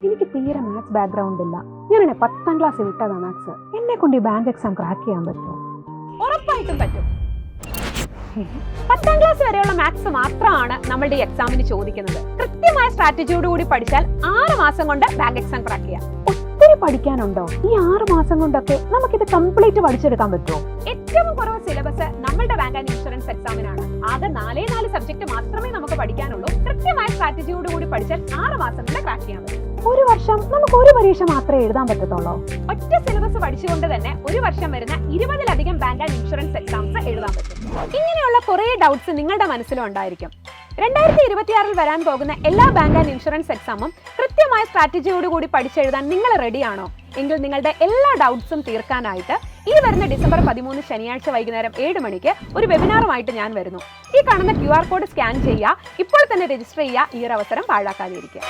എനിക്ക് തീരെ maths background ഇല്ല. ഞാൻ 10ാം ക്ലാസ് വിട്ടതാ മാത്സ്. എന്നെ കൊണ്ട് ഈ ബാങ്ക് എക്സാം ക്രാക്ക് ചെയ്യാൻ പറ്റുമോ? ഉറപ്പായിട്ടും പറ്റും. 10ാം ക്ലാസ് വരെയുള്ള മാത്സ് മാത്രമാണ് നമ്മളുടെ ഈ എക്സാമിന് ചോദിക്കുന്നത്. കൃത്യമായ സ്ട്രാറ്റജിയോടുകൂടി പഠിച്ചാൽ 6 മാസം കൊണ്ട് ബാങ്ക് എക്സാം ക്രാക്ക് ചെയ്യാം. ഒത്തിരി പഠിക്കാനുണ്ടോ? ഈ 6 മാസം കൊണ്ടൊക്കെ നമുക്കിത് കംപ്ലീറ്റ് പഠിച്ചെടുക്കാൻ പറ്റുമോ? ഏറ്റവും കുറവ് സിലബസ് നമ്മളുടെ ബാങ്ക് ആൻഡ് ഇൻഷുറൻസ് എക്സാമിനാണ്. ആകെ 4 സബ്ജക്ട് മാത്രമേ നമുക്ക് പഠിക്കാനുള്ളൂ. കൃത്യമായ സ്ട്രാറ്റജിയോടുകൂടി പഠിച്ചാൽ 6 മാസം കൊണ്ട് ക്രാക്ക് ചെയ്യാൻ പറ്റും. ഒരു വർഷം നമുക്ക് ഒരു പരീക്ഷ മാത്രമേ എഴുതാൻ പറ്റത്തുള്ളൂ. ഒറ്റ സിലബസ് പഠിച്ചുകൊണ്ട് തന്നെ ഒരു വർഷം വരുന്ന 20ലധികം ബാങ്ക് ആൻഡ് ഇൻഷുറൻസ് എക്സാംസ് എഴുതാൻ പറ്റും. ഇങ്ങനെയുള്ള കുറേ ഡൗട്ട്സ് നിങ്ങളുടെ മനസ്സിലും ഉണ്ടായിരിക്കും. 2026 വരാൻ പോകുന്ന എല്ലാ ബാങ്ക് ആൻഡ് ഇൻഷുറൻസ് എക്സാമും കൃത്യമായ സ്ട്രാറ്റജിയോടുകൂടി പഠിച്ചെഴുതാൻ നിങ്ങൾ റെഡിയാണോ? എങ്കിൽ നിങ്ങളുടെ എല്ലാ ഡൗട്ട്സും തീർക്കാനായിട്ട് ഈ വരുന്ന ഡിസംബർ 13 ശനിയാഴ്ച വൈകുന്നേരം 7 മണിക്ക് ഒരു വെബിനാറുമായിട്ട് ഞാൻ വരുന്നു. ഈ കാണുന്ന QR കോഡ് സ്കാൻ ചെയ്യുക. ഇപ്പോൾ തന്നെ രജിസ്റ്റർ ചെയ്യുക. ഈ ഒരു അവസരം പാഴാക്കാതിരിക്കുക.